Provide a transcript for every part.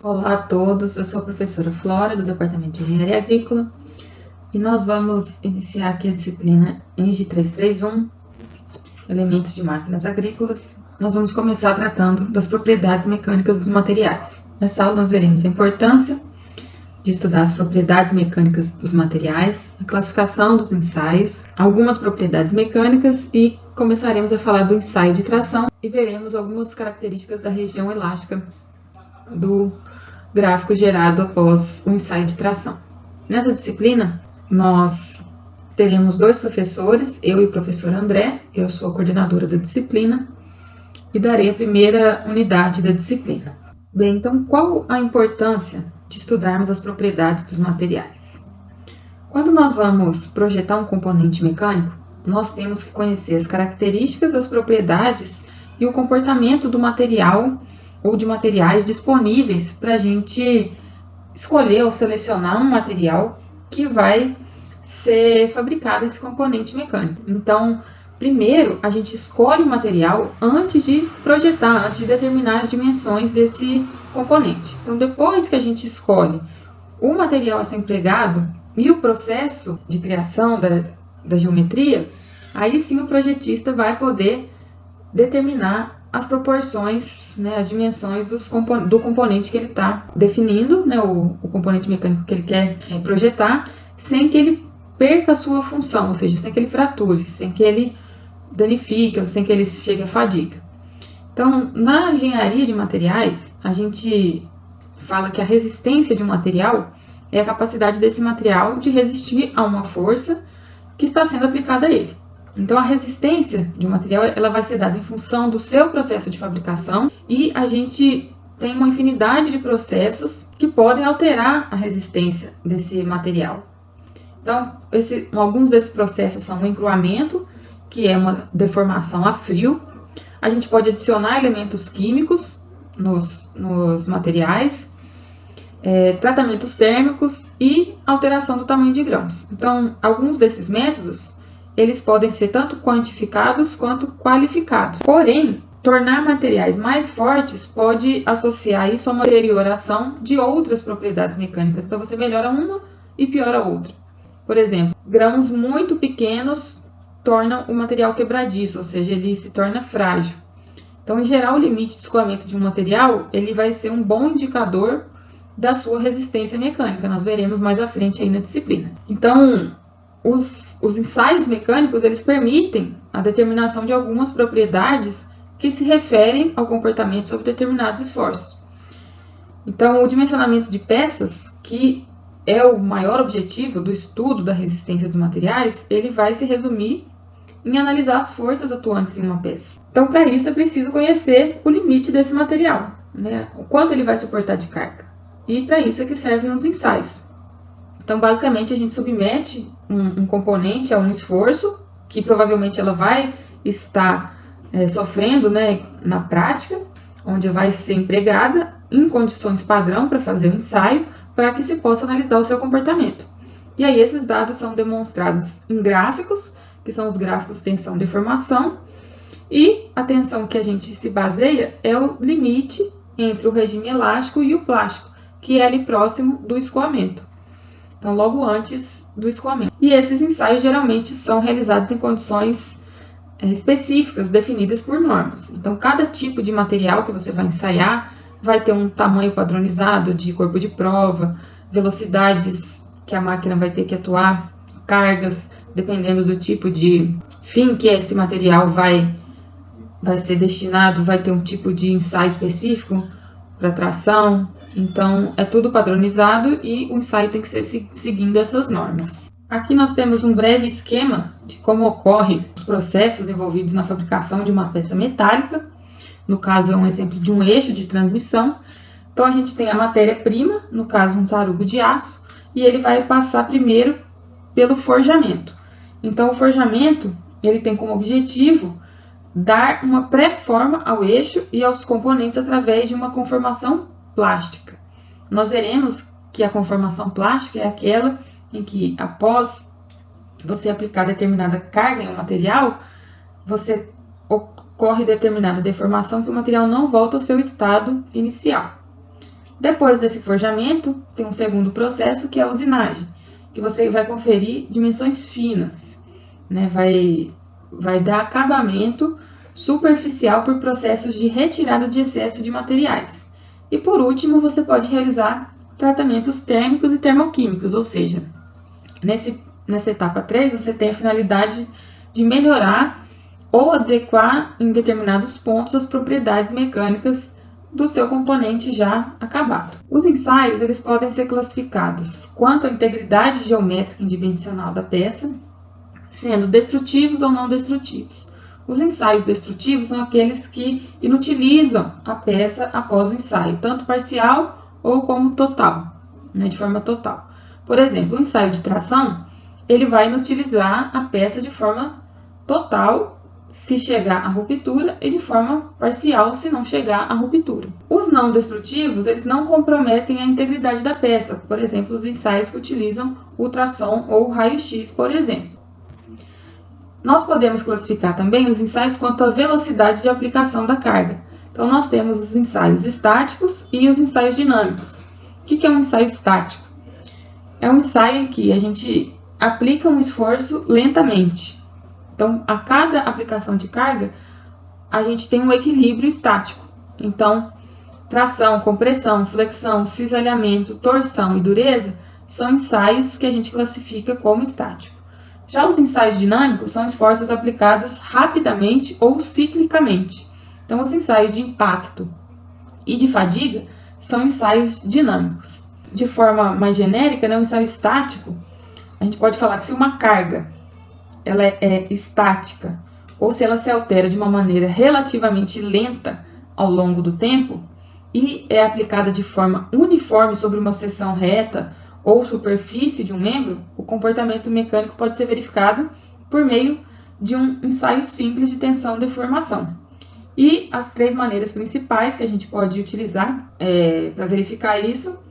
Olá a todos, eu sou a professora Flora, do Departamento de Engenharia Agrícola, e nós vamos iniciar aqui a disciplina ENGE 331, Elementos de Máquinas Agrícolas. Nós vamos começar tratando das propriedades mecânicas dos materiais. Nessa aula nós veremos a importância de estudar as propriedades mecânicas dos materiais, a classificação dos ensaios, algumas propriedades mecânicas e começaremos a falar do ensaio de tração e veremos algumas características da região elástica do gráfico gerado após o ensaio de tração. Nessa disciplina, nós teremos dois professores, eu e o professor André, eu sou a coordenadora da disciplina, e darei a primeira unidade da disciplina. Bem, então, qual a importância de estudarmos as propriedades dos materiais? Quando nós vamos projetar um componente mecânico, nós temos que conhecer as características, as propriedades e o comportamento do material ou de materiais disponíveis para a gente escolher ou selecionar um material que vai ser fabricado esse componente mecânico. Então, primeiro a gente escolhe o material antes de projetar, antes de determinar as dimensões desse componente. Então, depois que a gente escolhe o material a ser empregado e o processo de criação da geometria, aí sim o projetista vai poder determinar as proporções, as dimensões do componente que ele está definindo, o componente mecânico que ele quer projetar, sem que ele perca a sua função, ou seja, sem que ele frature, sem que ele danifique, ou sem que ele chegue à fadiga. Então, na engenharia de materiais, a gente fala que a resistência de um material é a capacidade desse material de resistir a uma força que está sendo aplicada a ele. Então, a resistência de um material ela vai ser dada em função do seu processo de fabricação e a gente tem uma infinidade de processos que podem alterar a resistência desse material. Então, alguns desses processos são o encruamento, que é uma deformação a frio. A gente pode adicionar elementos químicos nos materiais, tratamentos térmicos e alteração do tamanho de grãos. Então, alguns desses métodos eles podem ser tanto quantificados quanto qualificados. Porém, tornar materiais mais fortes pode associar isso a uma deterioração de outras propriedades mecânicas. Então, você melhora uma e piora a outra. Por exemplo, grãos muito pequenos tornam o material quebradiço, ou seja, ele se torna frágil. Então, em geral, o limite de escoamento de um material ele vai ser um bom indicador da sua resistência mecânica. Nós veremos mais à frente aí na disciplina. Então, os ensaios mecânicos eles permitem a determinação de algumas propriedades que se referem ao comportamento sob determinados esforços. Então, o dimensionamento de peças, que é o maior objetivo do estudo da resistência dos materiais, ele vai se resumir em analisar as forças atuantes em uma peça. Então, para isso, é preciso conhecer o limite desse material, o quanto ele vai suportar de carga. E para isso é que servem os ensaios. Então, basicamente, a gente submete um componente a um esforço que provavelmente ela vai estar sofrendo na prática, onde vai ser empregada em condições padrão para fazer o ensaio, para que se possa analisar o seu comportamento. E aí esses dados são demonstrados em gráficos, que são os gráficos tensão-deformação, e a tensão que a gente se baseia é o limite entre o regime elástico e o plástico, que é ali próximo do escoamento. Então, logo antes do escoamento. E esses ensaios geralmente são realizados em condições específicas, definidas por normas. Então, cada tipo de material que você vai ensaiar vai ter um tamanho padronizado de corpo de prova, velocidades que a máquina vai ter que atuar, cargas, dependendo do tipo de fim que esse material vai ser destinado, vai ter um tipo de ensaio específico para tração. Então, é tudo padronizado e o ensaio tem que ser seguindo essas normas. Aqui nós temos um breve esquema de como ocorrem os processos envolvidos na fabricação de uma peça metálica. No caso, é um exemplo de um eixo de transmissão. Então, a gente tem a matéria-prima, no caso, um tarugo de aço, e ele vai passar primeiro pelo forjamento. Então, o forjamento ele tem como objetivo dar uma pré-forma ao eixo e aos componentes através de uma conformação plástica. Nós veremos que a conformação plástica é aquela em que, após você aplicar determinada carga em um material, você ocorre determinada deformação que o material não volta ao seu estado inicial. Depois desse forjamento, tem um segundo processo que é a usinagem, que você vai conferir dimensões finas, né? Vai dar acabamento superficial por processos de retirada de excesso de materiais. E por último, você pode realizar tratamentos térmicos e termoquímicos, ou seja, nessa etapa 3, você tem a finalidade de melhorar ou adequar em determinados pontos as propriedades mecânicas do seu componente já acabado. Os ensaios eles podem ser classificados quanto à integridade geométrica e dimensional da peça, sendo destrutivos ou não destrutivos. Os ensaios destrutivos são aqueles que inutilizam a peça após o ensaio, tanto parcial ou como total, né, de forma total. Por exemplo, o ensaio de tração, ele vai inutilizar a peça de forma total se chegar à ruptura e de forma parcial se não chegar à ruptura. Os não destrutivos, eles não comprometem a integridade da peça, por exemplo, os ensaios que utilizam ultrassom ou raio-x, por exemplo. Nós podemos classificar também os ensaios quanto à velocidade de aplicação da carga. Então, nós temos os ensaios estáticos e os ensaios dinâmicos. O que é um ensaio estático? É um ensaio em que a gente aplica um esforço lentamente. Então, a cada aplicação de carga, a gente tem um equilíbrio estático. Então, tração, compressão, flexão, cisalhamento, torção e dureza são ensaios que a gente classifica como estático. Já os ensaios dinâmicos são esforços aplicados rapidamente ou ciclicamente. Então, os ensaios de impacto e de fadiga são ensaios dinâmicos. De forma mais genérica, né, um ensaio estático, a gente pode falar que se uma carga ela é estática, ou se ela se altera de uma maneira relativamente lenta ao longo do tempo e é aplicada de forma uniforme sobre uma seção reta ou superfície de um membro, o comportamento mecânico pode ser verificado por meio de um ensaio simples de tensão-deformação. E as três maneiras principais que a gente pode utilizar para verificar isso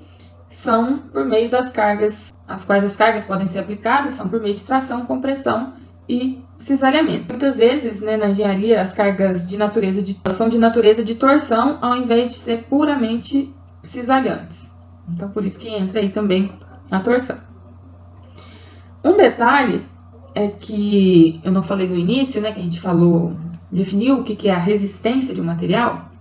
são por meio das cargas, as quais as cargas podem ser aplicadas, são por meio de tração, compressão e cisalhamento. Muitas vezes, né, na engenharia, as cargas são de natureza de torção, ao invés de ser puramente cisalhantes. Então, por isso que entra aí também a torção. Um detalhe é que eu não falei no início, né, que a gente definiu o que é a resistência de um material,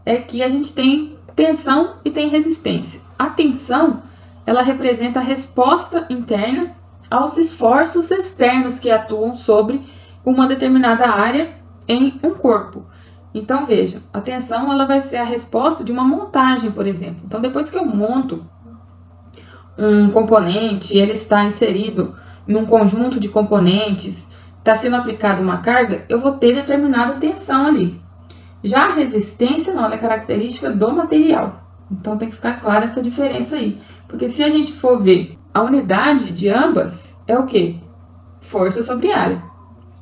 é que a gente tem tensão e tem resistência. A tensão, ela representa a resposta interna aos esforços externos que atuam sobre uma determinada área em um corpo. Então, veja, a tensão ela vai ser a resposta de uma montagem, por exemplo. Então, depois que eu monto um componente, ele está inserido em um conjunto de componentes, está sendo aplicada uma carga, eu vou ter determinada tensão ali. Já a resistência não, ela é característica do material. Então, tem que ficar clara essa diferença aí. Porque se a gente for ver a unidade de ambas é o quê? Força sobre área.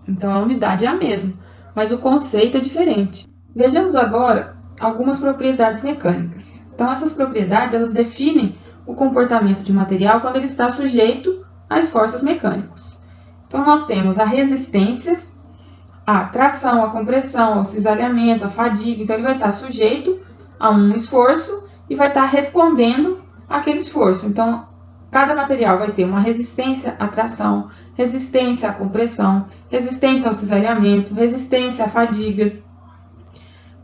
Então, a unidade é a mesma, mas o conceito é diferente. Vejamos agora algumas propriedades mecânicas. Então, essas propriedades elas definem o comportamento de um material quando ele está sujeito a esforços mecânicos. Então, nós temos a resistência, a tração, a compressão, ao cisalhamento, a fadiga. Então, ele vai estar sujeito a um esforço e vai estar respondendo àquele esforço. Então, cada material vai ter uma resistência à tração, resistência à compressão, resistência ao cisalhamento, resistência à fadiga.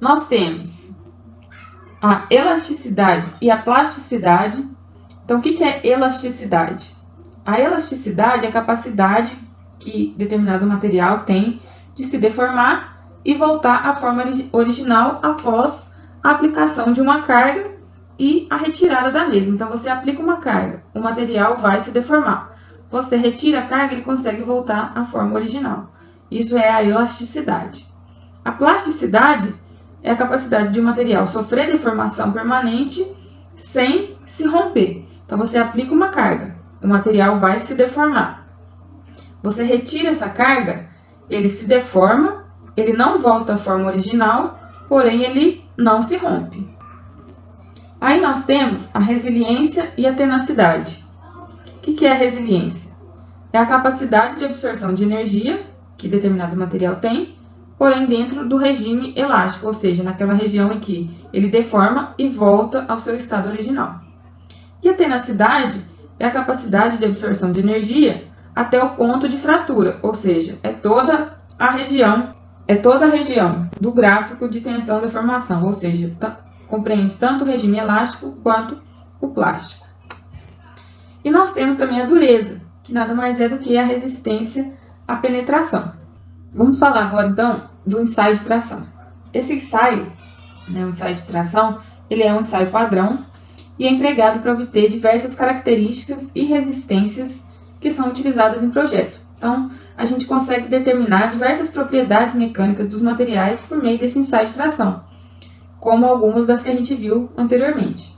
Nós temos a elasticidade e a plasticidade. Então, o que é elasticidade? A elasticidade é a capacidade que determinado material tem de se deformar e voltar à forma original após a aplicação de uma carga e a retirada da mesma. Então, você aplica uma carga, o material vai se deformar. Você retira a carga, ele consegue voltar à forma original. Isso é a elasticidade. A plasticidade é a capacidade de um material sofrer deformação permanente sem se romper. Então, você aplica uma carga, o material vai se deformar. Você retira essa carga, ele se deforma, ele não volta à forma original, porém ele não se rompe. Aí nós temos a resiliência e a tenacidade. O que é a resiliência? É a capacidade de absorção de energia que determinado material tem porém dentro do regime elástico, ou seja, naquela região em que ele deforma e volta ao seu estado original. E a tenacidade é a capacidade de absorção de energia até o ponto de fratura, ou seja, é toda a região do gráfico de tensão-deformação, ou seja, compreende tanto o regime elástico quanto o plástico. E nós temos também a dureza, que nada mais é do que a resistência à penetração. Vamos falar agora, então, do ensaio de tração. Esse ensaio, o ensaio de tração, ele é um ensaio padrão e é empregado para obter diversas características e resistências que são utilizadas em projeto. Então, a gente consegue determinar diversas propriedades mecânicas dos materiais por meio desse ensaio de tração, como algumas das que a gente viu anteriormente.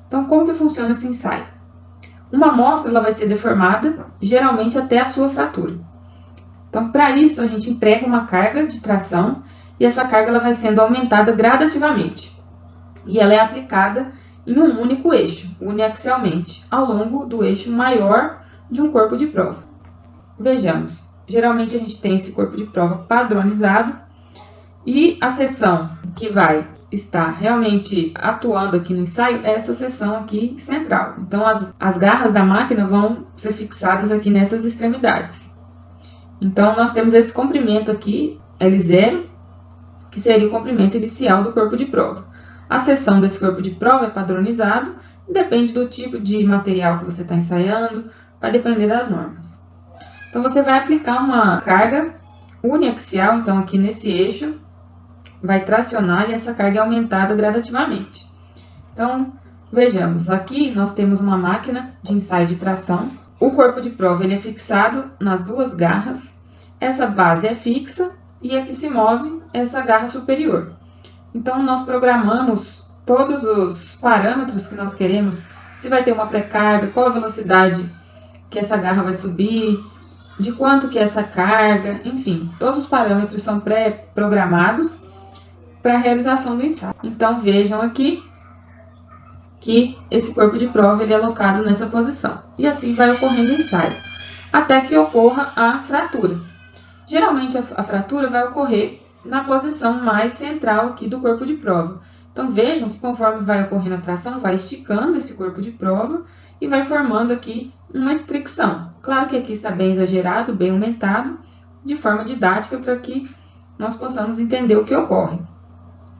Então, como que funciona esse ensaio? Uma amostra ela vai ser deformada, geralmente até a sua fratura. Então, para isso, a gente emprega uma carga de tração e essa carga ela vai sendo aumentada gradativamente. E ela é aplicada em um único eixo, uniaxialmente, ao longo do eixo maior de um corpo de prova. Vejamos, geralmente a gente tem esse corpo de prova padronizado e a seção que vai estar realmente atuando aqui no ensaio é essa seção aqui central. Então, as garras da máquina vão ser fixadas aqui nessas extremidades. Então, nós temos esse comprimento aqui, L0, que seria o comprimento inicial do corpo de prova. A seção desse corpo de prova é padronizado, depende do tipo de material que você está ensaiando, vai depender das normas. Então, você vai aplicar uma carga uniaxial, então aqui nesse eixo, vai tracionar e essa carga é aumentada gradativamente. Então, vejamos, aqui nós temos uma máquina de ensaio de tração. O corpo de prova ele é fixado nas duas garras, essa base é fixa e aqui se move essa garra superior. Então, nós programamos todos os parâmetros que nós queremos, se vai ter uma pré-carga, qual a velocidade que essa garra vai subir, de quanto que é essa carga, enfim, todos os parâmetros são pré-programados para a realização do ensaio. Então, vejam aqui que esse corpo de prova ele é alocado nessa posição. E assim vai ocorrendo o ensaio, até que ocorra a fratura. Geralmente, a fratura vai ocorrer na posição mais central aqui do corpo de prova. Então, vejam que conforme vai ocorrendo a tração, vai esticando esse corpo de prova e vai formando aqui uma estricção. Claro que aqui está bem exagerado, bem aumentado, de forma didática para que nós possamos entender o que ocorre.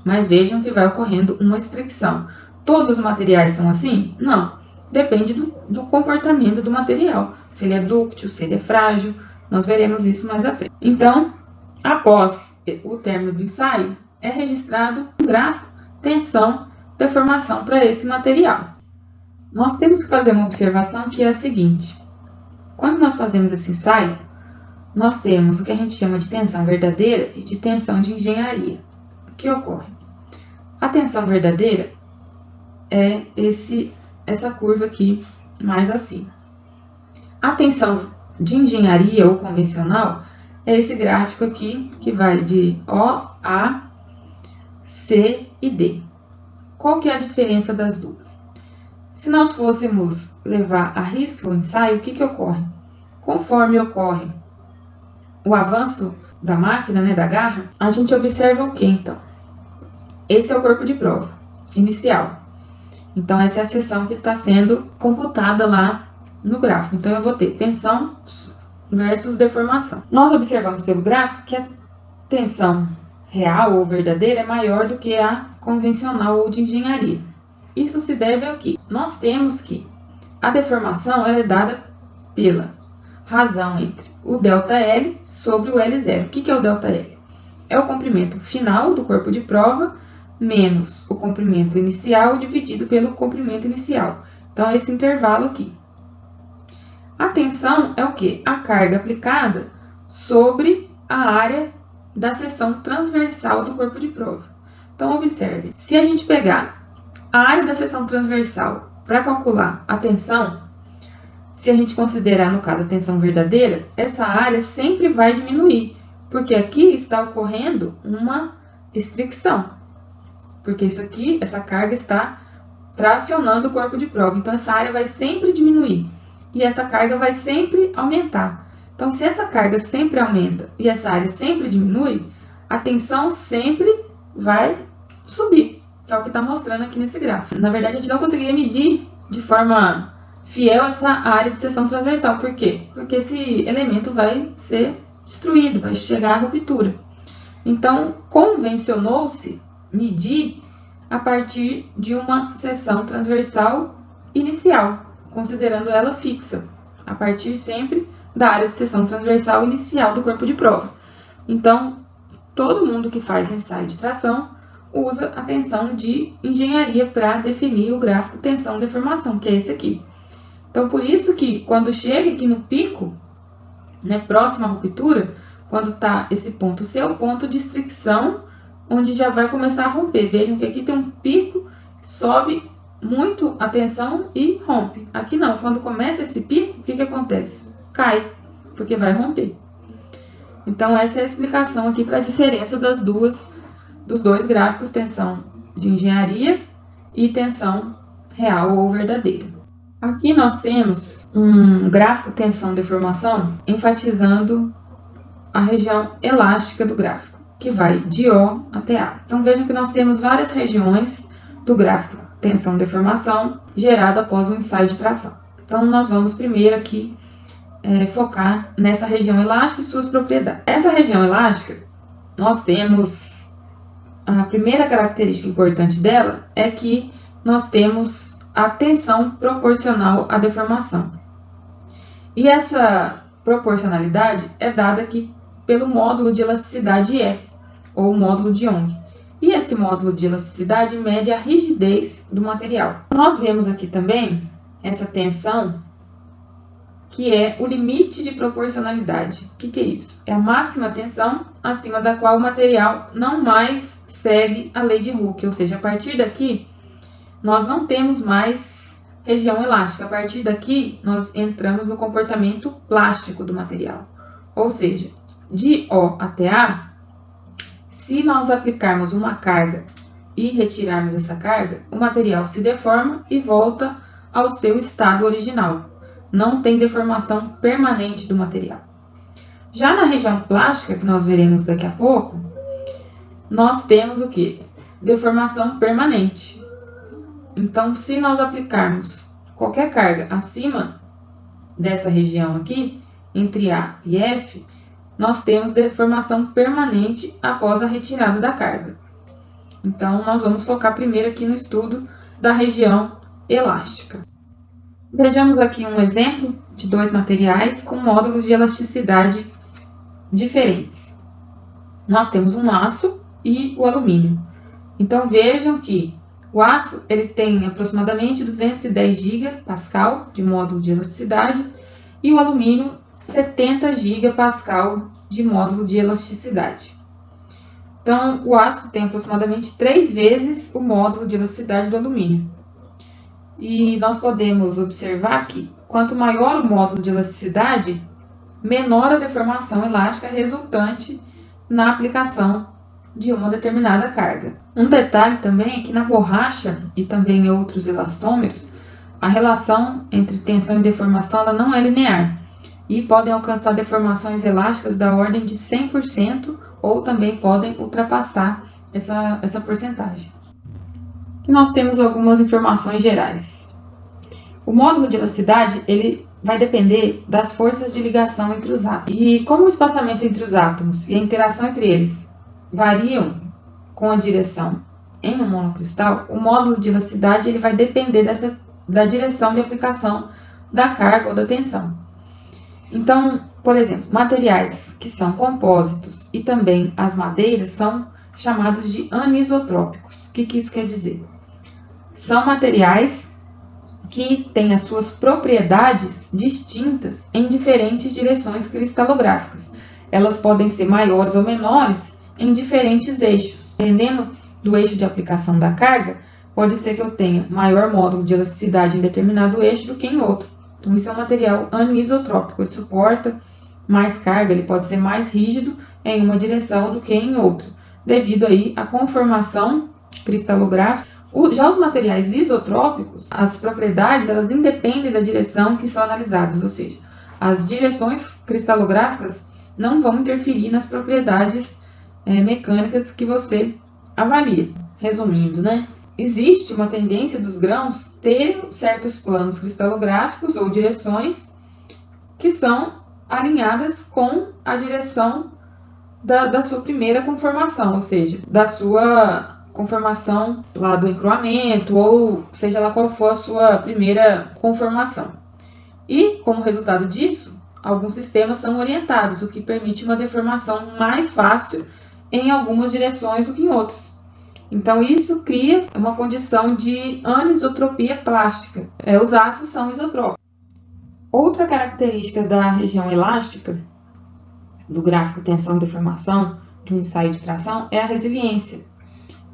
Mas vejam que vai ocorrendo uma estricção. Todos os materiais são assim? Não. Depende do comportamento do material. Se ele é dúctil, se ele é frágil, nós veremos isso mais à frente. Então, após o término do ensaio, é registrado um gráfico, tensão, deformação para esse material. Nós temos que fazer uma observação que é a seguinte. Quando nós fazemos esse ensaio, nós temos o que a gente chama de tensão verdadeira e de tensão de engenharia. O que ocorre? A tensão verdadeira é essa curva aqui mais acima. A tensão de engenharia ou convencional é esse gráfico aqui que vai de O, A, C e D. Qual que é a diferença das duas? Se nós fôssemos levar à risca o ensaio, o que ocorre? Conforme ocorre o avanço da máquina, da garra, a gente observa o que então? Esse é o corpo de prova inicial. Então, essa é a seção que está sendo computada lá no gráfico. Então, eu vou ter tensão versus deformação. Nós observamos pelo gráfico que a tensão real ou verdadeira é maior do que a convencional ou de engenharia. Isso se deve ao que? Nós temos que a deformação ela é dada pela razão entre o ΔL sobre o L0. O que é o ΔL? É o comprimento final do corpo de prova menos o comprimento inicial dividido pelo comprimento inicial. Então, é esse intervalo aqui. A tensão é o quê? A carga aplicada sobre a área da seção transversal do corpo de prova. Então, observe. Se a gente pegar a área da seção transversal para calcular a tensão, se a gente considerar, no caso, a tensão verdadeira, essa área sempre vai diminuir, porque aqui está ocorrendo uma estricção. Porque isso aqui, essa carga está tracionando o corpo de prova. Então, essa área vai sempre diminuir e essa carga vai sempre aumentar. Então, se essa carga sempre aumenta e essa área sempre diminui, a tensão sempre vai subir, que é o que está mostrando aqui nesse gráfico. Na verdade, a gente não conseguiria medir de forma fiel essa área de seção transversal. Por quê? Porque esse elemento vai ser destruído, vai chegar à ruptura. Então, convencionou-se medir a partir de uma seção transversal inicial, considerando ela fixa, a partir sempre da área de seção transversal inicial do corpo de prova. Então, todo mundo que faz ensaio de tração usa a tensão de engenharia para definir o gráfico tensão-deformação, que é esse aqui. Então, por isso que quando chega aqui no pico, né, próximo à ruptura, quando está esse ponto C, é o ponto de fricção, onde já vai começar a romper. Vejam que aqui tem um pico, sobe muito a tensão e rompe. Aqui não, quando começa esse pico, o que acontece? Cai, porque vai romper. Então, essa é a explicação aqui para a diferença dos dois gráficos, tensão de engenharia e tensão real ou verdadeira. Aqui nós temos um gráfico tensão-deformação enfatizando a região elástica do gráfico, que vai de O até A. Então vejam que nós temos várias regiões do gráfico tensão-deformação gerado após um ensaio de tração. Então nós vamos primeiro aqui focar nessa região elástica e suas propriedades. Essa região elástica, nós temos a primeira característica importante dela é que nós temos a tensão proporcional à deformação. E essa proporcionalidade é dada aqui pelo módulo de elasticidade E, ou módulo de Young. E esse módulo de elasticidade mede a rigidez do material. Nós vemos aqui também essa tensão, que é o limite de proporcionalidade. O que é isso? É a máxima tensão acima da qual o material não mais segue a lei de Hooke, ou seja, a partir daqui nós não temos mais região elástica. A partir daqui, nós entramos no comportamento plástico do material. Ou seja, de O até A, se nós aplicarmos uma carga e retirarmos essa carga, o material se deforma e volta ao seu estado original. Não tem deformação permanente do material. Já na região plástica, que nós veremos daqui a pouco, nós temos o quê? Deformação permanente. Então, se nós aplicarmos qualquer carga acima dessa região aqui, entre A e F, nós temos deformação permanente após a retirada da carga. Então, nós vamos focar primeiro aqui no estudo da região elástica. Vejamos aqui um exemplo de dois materiais com módulos de elasticidade diferentes. Nós temos um aço e o alumínio. Então, vejam que o aço ele tem aproximadamente 210 gigapascal de módulo de elasticidade e o alumínio 70 gigapascal de módulo de elasticidade. Então, o aço tem aproximadamente 3 vezes o módulo de elasticidade do alumínio. E nós podemos observar que quanto maior o módulo de elasticidade, menor a deformação elástica resultante na aplicação de uma determinada carga. Um detalhe também é que na borracha e também em outros elastômeros, a relação entre tensão e deformação ela não é linear e podem alcançar deformações elásticas da ordem de 100% ou também podem ultrapassar essa porcentagem. E nós temos algumas informações gerais. O módulo de elasticidade ele vai depender das forças de ligação entre os átomos. E como o espaçamento entre os átomos e a interação entre eles variam com a direção em um monocristal, o módulo de elasticidade ele vai depender da direção de aplicação da carga ou da tensão. Então, por exemplo, materiais que são compósitos e também as madeiras são chamados de anisotrópicos. O que isso quer dizer? São materiais que têm as suas propriedades distintas em diferentes direções cristalográficas. Elas podem ser maiores ou menores em diferentes eixos. Dependendo do eixo de aplicação da carga, pode ser que eu tenha maior módulo de elasticidade em determinado eixo do que em outro. Então, isso é um material anisotrópico, ele suporta mais carga, ele pode ser mais rígido em uma direção do que em outra, devido aí à conformação cristalográfica. Já os materiais isotrópicos, as propriedades, elas independem da direção que são analisadas, ou seja, as direções cristalográficas não vão interferir nas propriedades mecânicas que você avalia. Resumindo, né? Existe uma tendência dos grãos ter certos planos cristalográficos ou direções que são alinhadas com a direção da sua primeira conformação, ou seja, da sua conformação lá do encroamento, ou seja lá qual for a sua primeira conformação. E, como resultado disso, alguns sistemas são orientados, o que permite uma deformação mais fácil em algumas direções do que em outras. Então, isso cria uma condição de anisotropia plástica. Os ácidos são isotrópicos. Outra característica da região elástica, do gráfico tensão e deformação de um ensaio de tração, é a resiliência.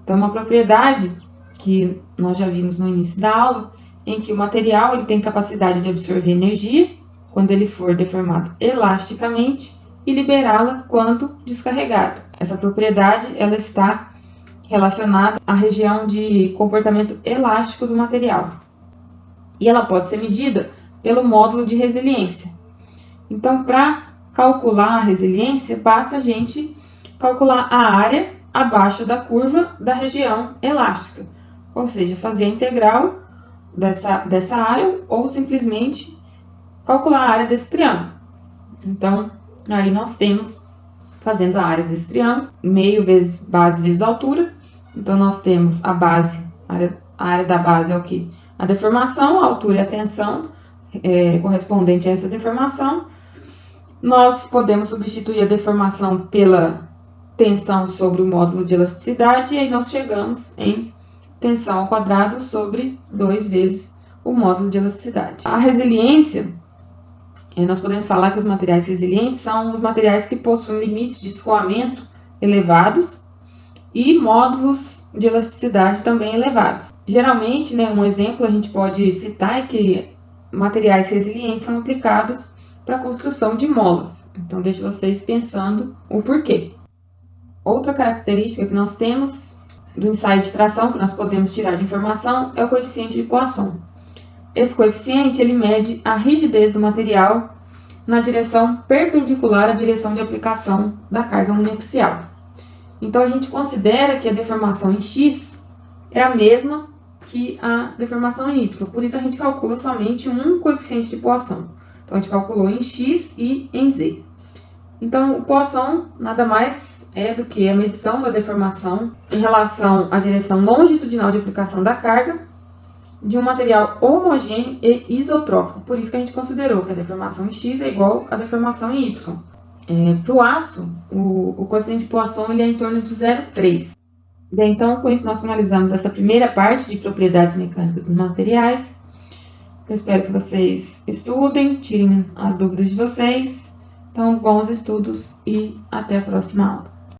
Então, uma propriedade que nós já vimos no início da aula, em que o material ele tem capacidade de absorver energia quando ele for deformado elasticamente e liberá-la quando descarregado. Essa propriedade ela está relacionada à região de comportamento elástico do material. E ela pode ser medida pelo módulo de resiliência. Então, para calcular a resiliência, basta a gente calcular a área abaixo da curva da região elástica. Ou seja, fazer a integral dessa área ou simplesmente calcular a área desse triângulo. Então, aí nós temos, fazendo a área desse triângulo, meio vezes base vezes altura. Então, nós temos a base, a área da base é o quê? A deformação, a altura e a tensão correspondente a essa deformação. Nós podemos substituir a deformação pela tensão sobre o módulo de elasticidade e aí nós chegamos em tensão ao quadrado sobre 2 vezes o módulo de elasticidade. A resiliência, nós podemos falar que os materiais resilientes são os materiais que possuem limites de escoamento elevados e módulos de elasticidade também elevados. Geralmente, um exemplo a gente pode citar é que materiais resilientes são aplicados para a construção de molas. Então, deixo vocês pensando o porquê. Outra característica que nós temos do ensaio de tração, que nós podemos tirar de informação, é o coeficiente de Poisson. Esse coeficiente ele mede a rigidez do material na direção perpendicular à direção de aplicação da carga uniaxial. Então, a gente considera que a deformação em X é a mesma que a deformação em Y. Por isso, a gente calcula somente um coeficiente de Poisson. Então, a gente calculou em X e em Z. Então, o Poisson nada mais é do que a medição da deformação em relação à direção longitudinal de aplicação da carga de um material homogêneo e isotrópico. Por isso que a gente considerou que a deformação em X é igual à deformação em Y. Para o aço, o coeficiente de Poisson ele é em torno de 0,3. Então, com isso, nós finalizamos essa primeira parte de propriedades mecânicas dos materiais. Eu espero que vocês estudem, tirem as dúvidas de vocês. Então, bons estudos e até a próxima aula.